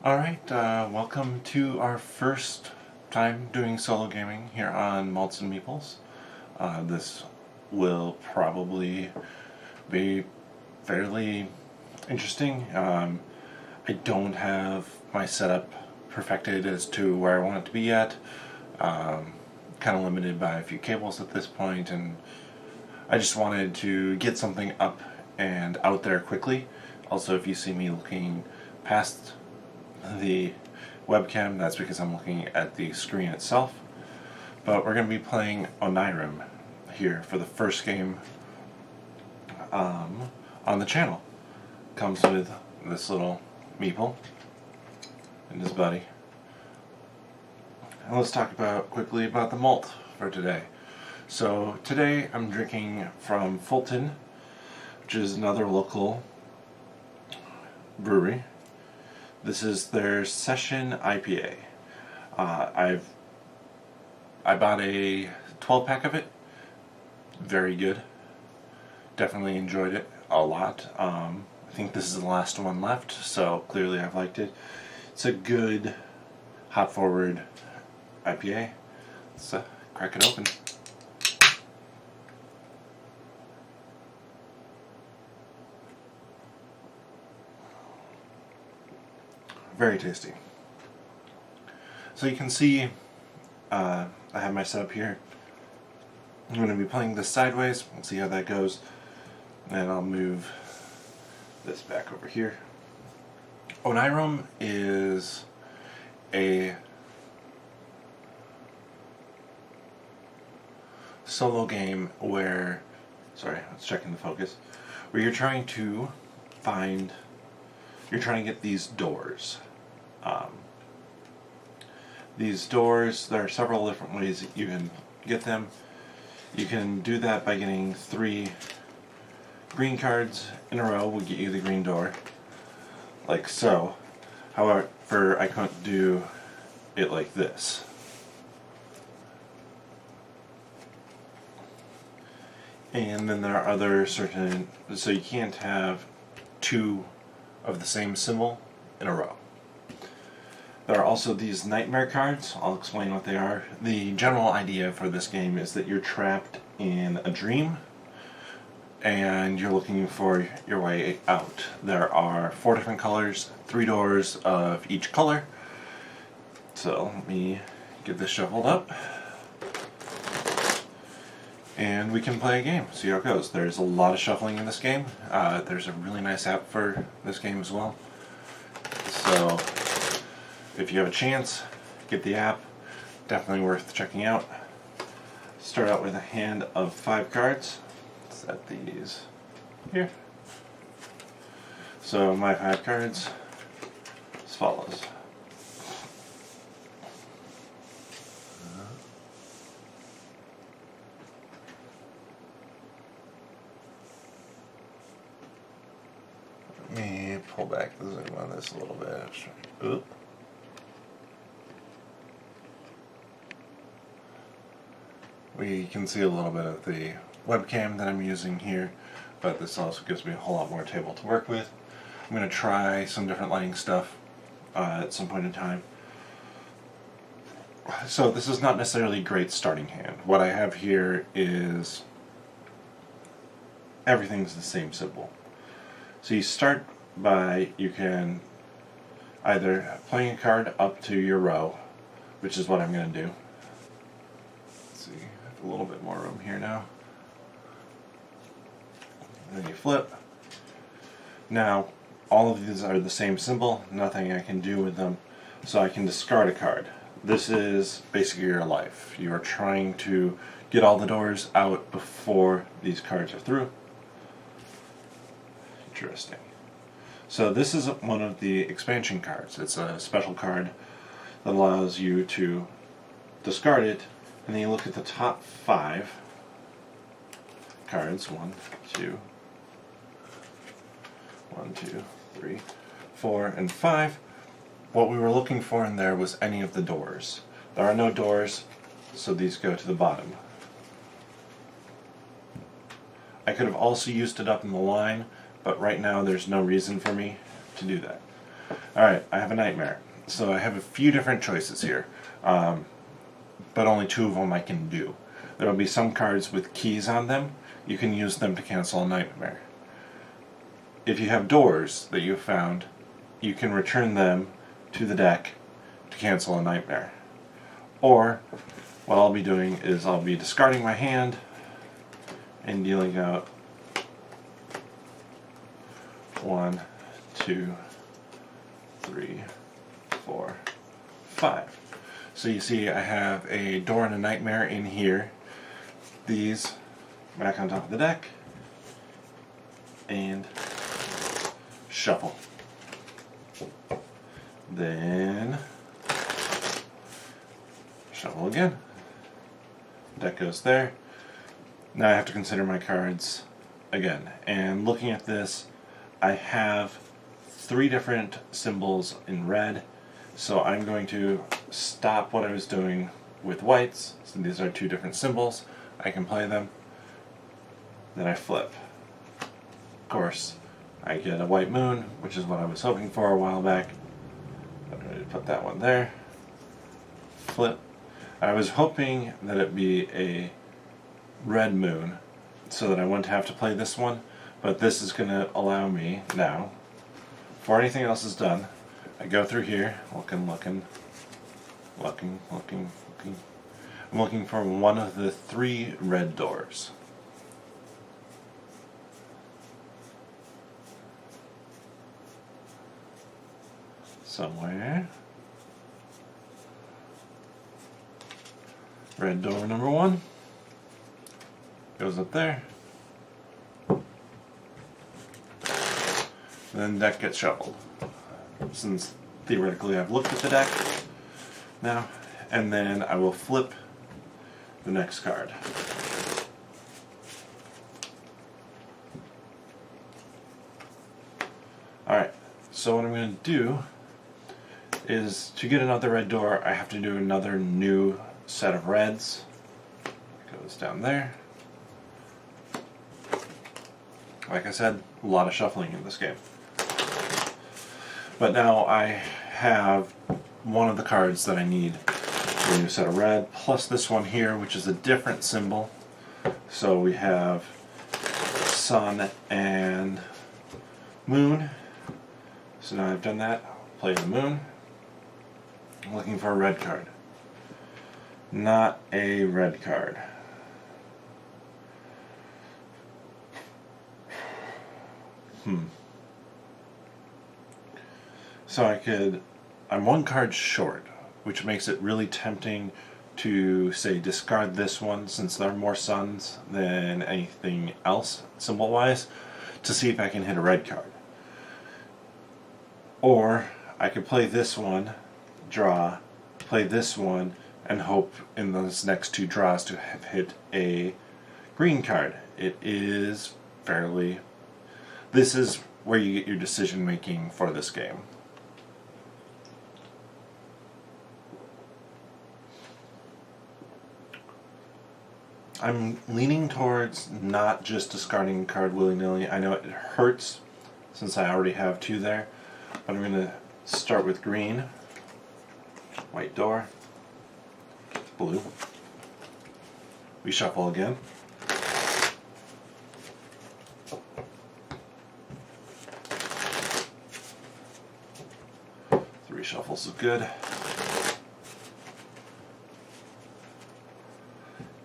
Alright, welcome to our first time doing solo gaming here on Malts and Meeples. This will probably be fairly interesting. I don't have my setup perfected as to where I want it to be yet. Kind of limited by a few cables at this point, and I just wanted to get something up and out there quickly. Also, if you see me looking past the webcam, that's because I'm looking at the screen itself. But we're going to be playing Onirim here for the first game on the channel. Comes with this little meeple and his buddy. And let's talk quickly about the malt for today. So today I'm drinking from Fulton, which is another local brewery. This is their Session IPA. I bought a 12-pack of it. Very good. Definitely enjoyed it a lot. I think this is the last one left, so clearly I've liked it. It's a good hop-forward IPA. Let's crack it open. Very tasty. So you can see I have my setup here. I'm going to be playing this sideways. We'll see how that goes. And I'll move this back over here. Onirim is a solo game where, sorry, I was checking the focus, where you're trying to get these doors. These doors, there are several different ways that you can get them. You can do that by getting 3 green cards in a row will get you the green door, like so. However, I couldn't do it like this. And then there are other certain, so you can't have 2 of the same symbol in a row. There are also these nightmare cards. I'll explain what they are. The general idea for this game is that you're trapped in a dream and you're looking for your way out. There are 4 different colors, 3 doors of each color. So let me get this shuffled up and we can play a game, see how it goes. There's a lot of shuffling in this game. There's a really nice app for this game as well. So if you have a chance, get the app. Definitely worth checking out. Start out with a hand of 5 cards. Set these here. So my 5 cards as follows. Let me pull back the zoom on this a little bit. Oop. We can see a little bit of the webcam that I'm using here, but this also gives me a whole lot more table to work with. I'm going to try some different lighting stuff at some point in time. So this is not necessarily a great starting hand. What I have here is everything's the same symbol. So you start by, you can either playing a card up to your row, which is what I'm going to do. Let's see, I have a little bit more room here now. And then you flip. Now, all of these are the same symbol, nothing I can do with them, so I can discard a card. This is basically your life. You are trying to get all the doors out before these cards are through. Interesting. So this is one of the expansion cards. It's a special card that allows you to discard it, and then you look at the top 5 cards. 1, 2, 3, 4, and 5. What we were looking for in there was any of the doors. There are no doors, so these go to the bottom. I could have also used it up in the line, but right now there's no reason for me to do that. Alright, I have a nightmare. So I have a few different choices here, but only two of them I can do. There will be some cards with keys on them. You can use them to cancel a nightmare. If you have doors that you found, you can return them to the deck to cancel a nightmare. Or, what I'll be doing is I'll be discarding my hand and dealing out 1, 2, 3, 4, 5. So you see I have a door and a nightmare in here. These back on top of the deck and shuffle. Then shuffle again. Deck goes there. Now I have to consider my cards again. And looking at this, I have 3 different symbols in red. So I'm going to stop what I was doing with whites. So these are 2 different symbols. I can play them. Then I flip. Of course, I get a white moon, which is what I was hoping for a while back. I'm ready to put that one there. Flip. I was hoping that it'd be a red moon so that I wouldn't have to play this one, but this is going to allow me now, before anything else is done, I go through here, looking. I'm looking for one of the 3 red doors. Somewhere. Red door number 1 goes up there. Then deck gets shuffled. Since theoretically I've looked at the deck now, and then I will flip the next card. Alright, so what I'm going to do is, to get another red door, I have to do another new set of reds. It goes down there. Like I said, a lot of shuffling in this game. But now I have one of the cards that I need for a new set of red, plus this one here, which is a different symbol. So we have sun and moon. So now I've done that, play the moon. I'm looking for a red card. Not a red card. So I'm 1 card short, which makes it really tempting to, say, discard this one, since there are more suns than anything else, symbol-wise, to see if I can hit a red card. Or I could play this one, draw, play this one, and hope in those next 2 draws to have hit a green card. It is fairly... This is where you get your decision making for this game. I'm leaning towards not just discarding a card willy-nilly. I know it hurts since I already have 2 there, but I'm going to start with green, white door, blue. We shuffle again. Three shuffles is good.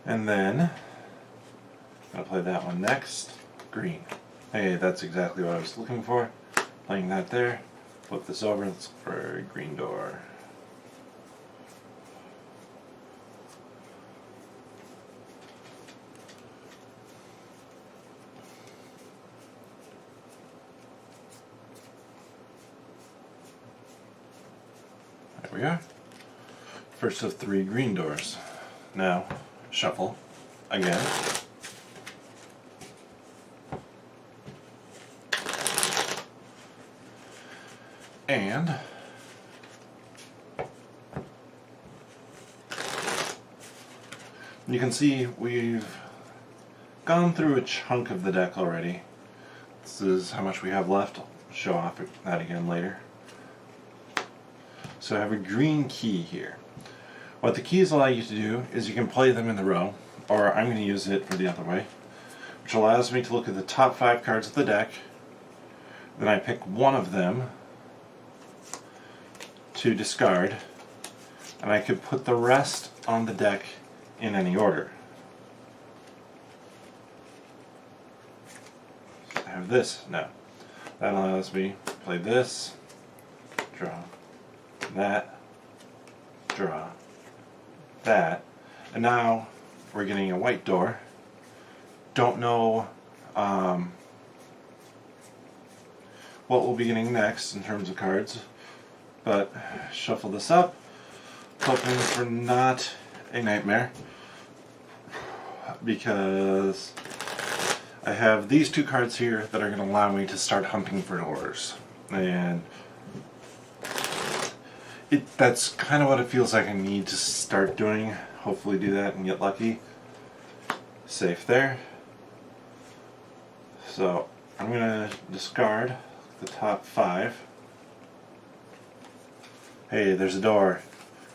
And then, I'm going to play that one next. Green. Hey, that's exactly what I was looking for. Playing that there. Flip this over, let's look for a green door. There we are. First of 3 green doors. Now, shuffle again. And you can see we've gone through a chunk of the deck already. This is how much we have left. I'll show off that again later. So I have a green key here. What the keys allow you to do is you can play them in the row, or I'm going to use it for the other way, which allows me to look at the top 5 cards of the deck. Then I pick one of them to discard, and I could put the rest on the deck in any order. So I have this now. That allows me to play this, draw that, draw that, and now we're getting a white door. Don't know what we'll be getting next in terms of cards, but shuffle this up, hoping for not a nightmare, because I have these 2 cards here that are going to allow me to start hunting for doors, and that's kind of what it feels like I need to start doing. Hopefully do that and get lucky. Safe there. So I'm going to discard the top 5. Hey, there's a door.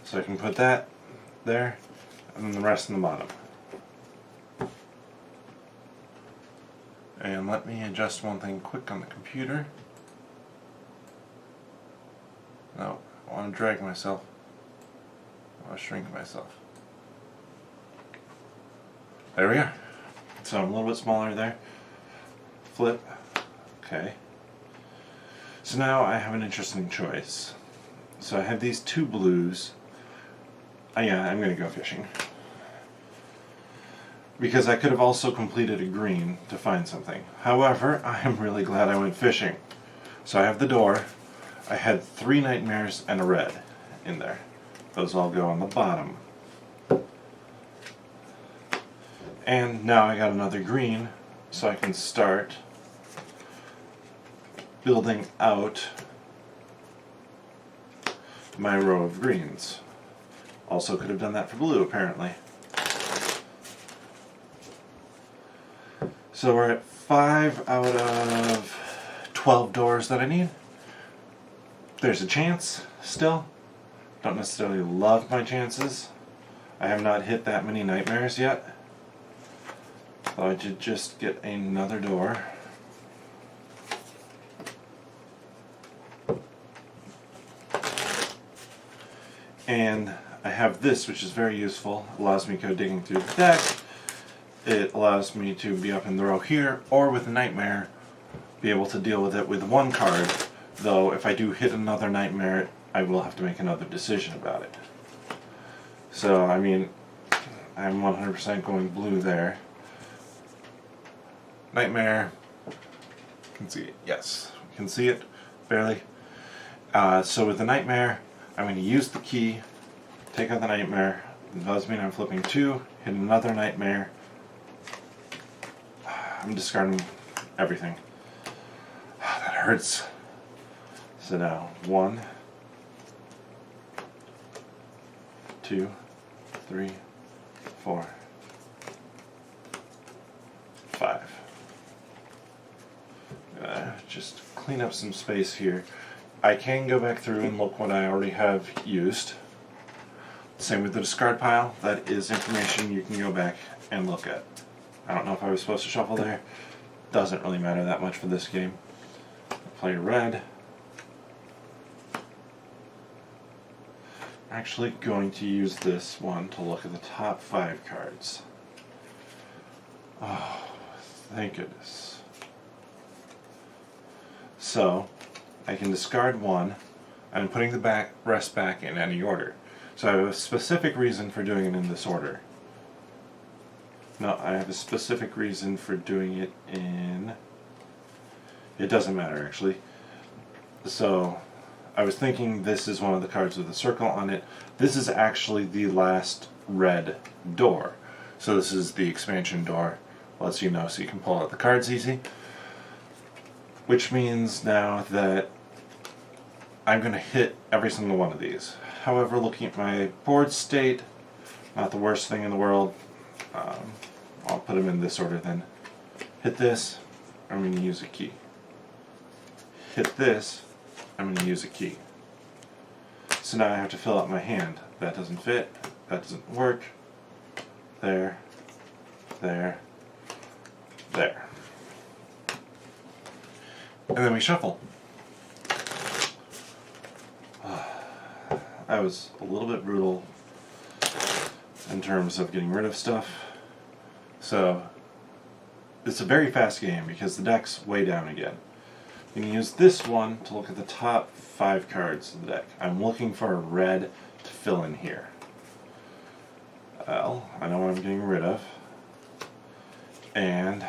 So I can put that there, and then the rest in the bottom. And let me adjust one thing quick on the computer. No, I want to drag myself. I want to shrink myself. There we are. So I'm a little bit smaller there. Flip. Okay. So now I have an interesting choice. So I have these 2 blues. Yeah, I'm going to go fishing. Because I could have also completed a green to find something. However, I am really glad I went fishing. So I have the door. I had 3 nightmares and a red in there. Those all go on the bottom. And now I got another green, so I can start building out my row of greens. Also could have done that for blue, apparently. So we're at 5 out of 12 doors that I need. There's a chance still. Don't necessarily love my chances. I have not hit that many nightmares yet. So I did just get another door. And I have this, which is very useful. Allows me to go digging through the deck. It allows me to be up in the row here, or with a nightmare, be able to deal with it with 1 card. Though if I do hit another nightmare, I will have to make another decision about it. So, I mean, I'm 100% going blue there. Nightmare. Can see it. Yes, you can see it barely. So with the nightmare, I'm going to use the key, take out the nightmare. It does mean I'm flipping 2, hit another nightmare. I'm discarding everything. That hurts. So now 1, 2, 3, 4, 5. Just clean up some space here. I can go back through and look what I already have used. Same with the discard pile. That is information you can go back and look at. I don't know if I was supposed to shuffle there. Doesn't really matter that much for this game. Play red. Actually going to use this one to look at the top 5 cards. Oh, thank goodness. So, I can discard 1, and I'm putting the rest back in any order. So I have a specific reason for doing it in this order. No, I have a specific reason for doing it in... It doesn't matter, actually. So, I was thinking this is one of the cards with a circle on it. This is actually the last red door. So this is the expansion door. Lets you know so you can pull out the cards easy. Which means now that I'm going to hit every single one of these. However, looking at my board state, not the worst thing in the world. I'll put them in this order then. Hit this, I'm going to use a key. Hit this, I'm going to use a key. So now I have to fill out my hand. That doesn't fit, that doesn't work. There, there, there. And then we shuffle. I was a little bit brutal in terms of getting rid of stuff. So it's a very fast game because the deck's way down again. You can use this one to look at the top 5 cards of the deck. I'm looking for a red to fill in here. Well, I know what I'm getting rid of. And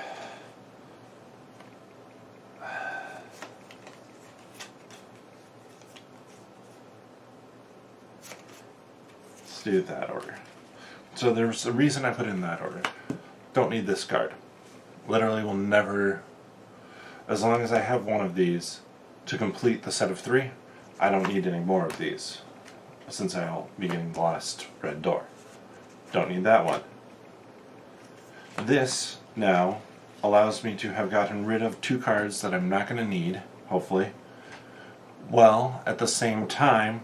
let's do that order. So there's a reason I put it in that order. Don't need this card. Literally will never, as long as I have one of these to complete the set of 3, I don't need any more of these, since I'll be getting the last red door. Don't need that one. This now allows me to have gotten rid of 2 cards that I'm not going to need, hopefully, while at the same time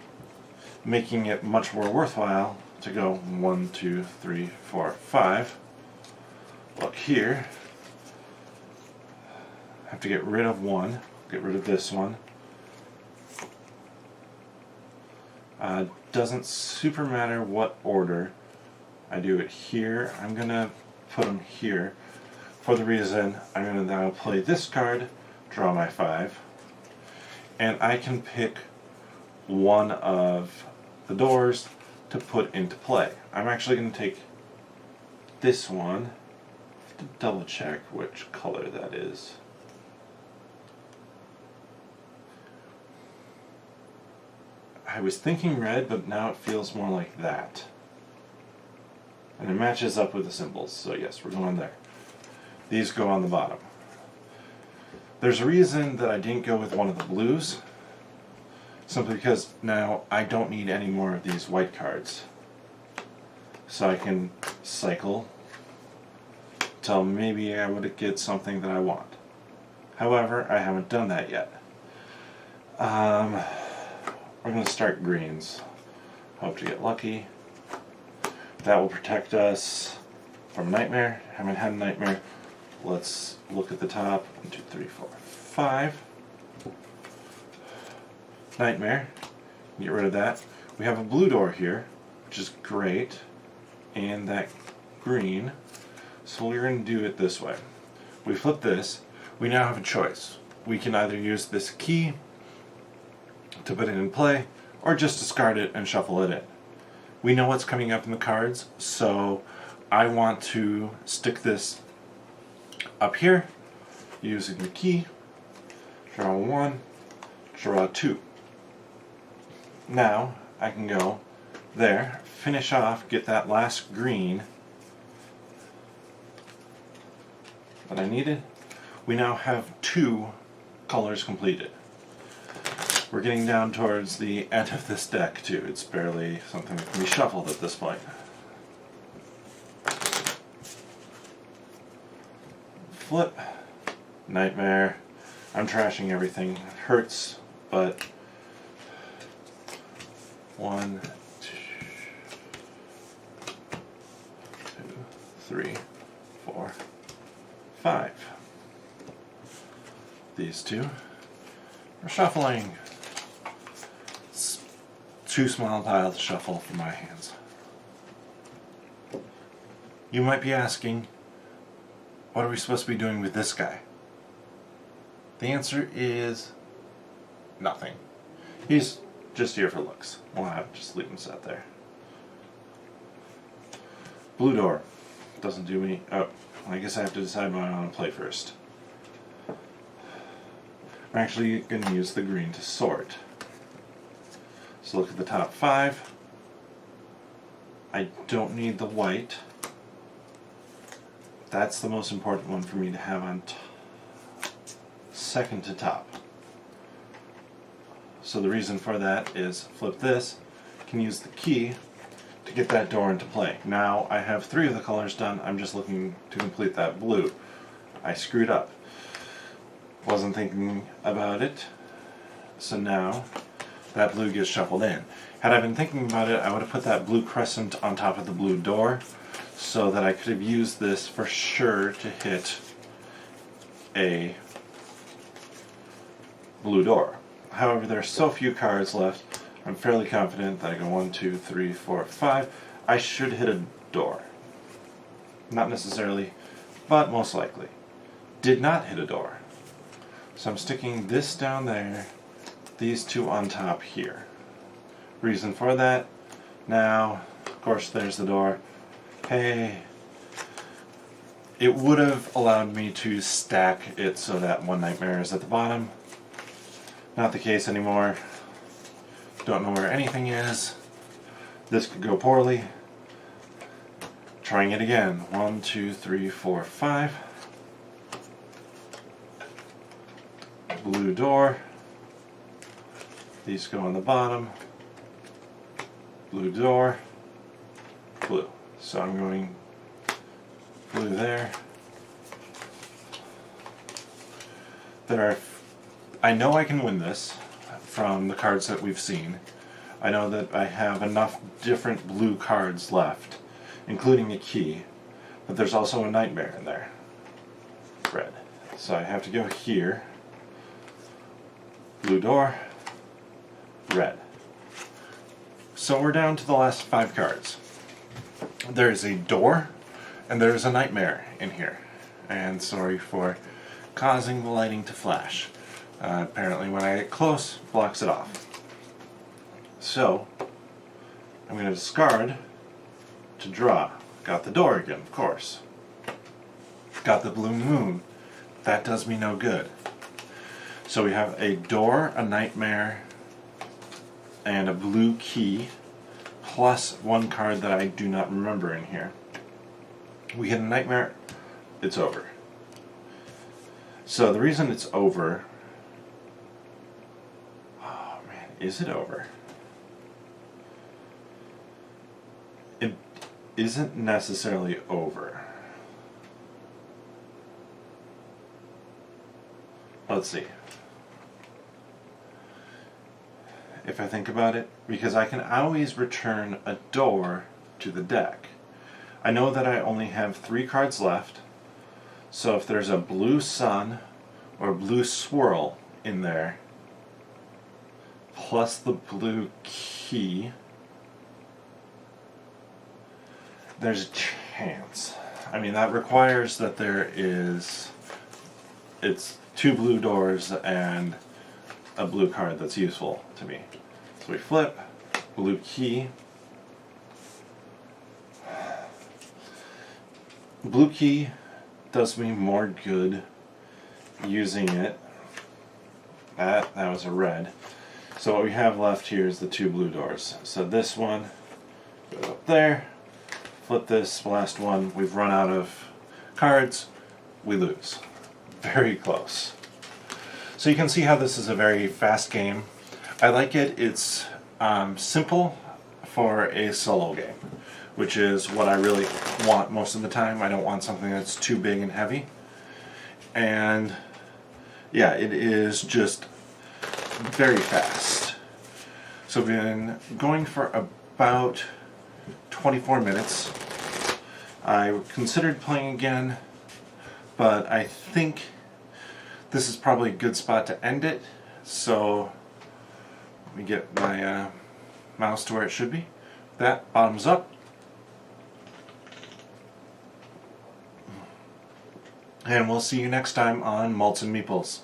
making it much more worthwhile to go 1, 2, 3, 4, 5. Look here. I have to get rid of 1, get rid of this one. Doesn't super matter what order I do it here. I'm going to put them here for the reason I'm going to now play this card, draw my 5, and I can pick one of the doors to put into play. I'm actually going to take this one to double check which color that is. I was thinking red, but now it feels more like that. And it matches up with the symbols, so yes, we're going there. These go on the bottom. There's a reason that I didn't go with one of the blues, simply because now I don't need any more of these white cards. So I can cycle till maybe I would get something that I want. However, I haven't done that yet. We're going to start greens. Hope to get lucky. That will protect us from nightmare. Haven't had a nightmare. Let's look at the top. 1, 2, 3, 4, 5. Nightmare. Get rid of that. We have a blue door here, which is great. And that green. So we're going to do it this way. We flip this. We now have a choice. We can either use this key to put it in play, or just discard it and shuffle it in. We know what's coming up in the cards, so I want to stick this up here using the key. Draw 1, draw 2. Now I can go there, finish off, get that last green that I needed. We now have 2 colors completed. We're getting down towards the end of this deck too. It's barely something that can be shuffled at this point. Flip. Nightmare. I'm trashing everything. It hurts, but 1, 2, 3, 4, 5. These 2 are shuffling. It's too small a pile to shuffle for my hands. You might be asking, what are we supposed to be doing with this guy? The answer is nothing. He's just here for looks. We'll have to just leave him set there. Blue door. Doesn't do me. Oh, I guess I have to decide what I want to play first. I'm actually going to use the green to sort. So look at the top 5. I don't need the white. That's the most important one for me to have on second to top. So the reason for that is flip this, can use the key to get that door into play. Now I have 3 of the colors done, I'm just looking to complete that blue. I screwed up. Wasn't thinking about it. So now that blue gets shuffled in. Had I been thinking about it, I would have put that blue crescent on top of the blue door so that I could have used this for sure to hit a blue door. However, there are so few cards left, I'm fairly confident that I go 1, 2, 3, 4, 5. I should hit a door. Not necessarily, but most likely. Did not hit a door. So I'm sticking this down there, these two on top here. Reason for that, now, of course, there's the door. Hey, it would have allowed me to stack it so that one nightmare is at the bottom. Not the case anymore. Don't know where anything is. This could go poorly. Trying it again. 1, 2, 3, 4, 5. Blue door. These go on the bottom. Blue door. Blue. So I'm going blue there. I know I can win this from the cards that we've seen. I know that I have enough different blue cards left, including a key, but there's also a nightmare in there. Red. So I have to go here. Blue door. Red. So we're down to the last 5 cards. There's a door, and there's a nightmare in here. And sorry for causing the lighting to flash. Apparently when I get close, blocks it off. So, I'm going to discard to draw. Got the door again, of course. Got the blue moon. That does me no good. So we have a door, a nightmare, and a blue key, plus one card that I do not remember in here. We hit a nightmare, it's over. So the reason it's over... Oh man, is it over? It isn't necessarily over. Let's see. If I think about it, because I can always return a door to the deck. I know that I only have 3 cards left, so if there's a blue sun or a blue swirl in there, plus the blue key, there's a chance. I mean, that requires that it's 2 blue doors and a blue card that's useful to me. So we flip, blue key. Blue key does me more good using it. That was a red. So what we have left here is the 2 blue doors. So this one goes up there. Flip this last one. We've run out of cards. We lose. Very close. So you can see how this is a very fast game. I like it. It's simple for a solo game, which is what I really want most of the time. I don't want something that's too big and heavy. And yeah, it is just very fast. So we've been going for about 24 minutes. I considered playing again, but I think this is probably a good spot to end it. So let me get my mouse to where it should be. That, bottoms up. And we'll see you next time on Malts and Meeples.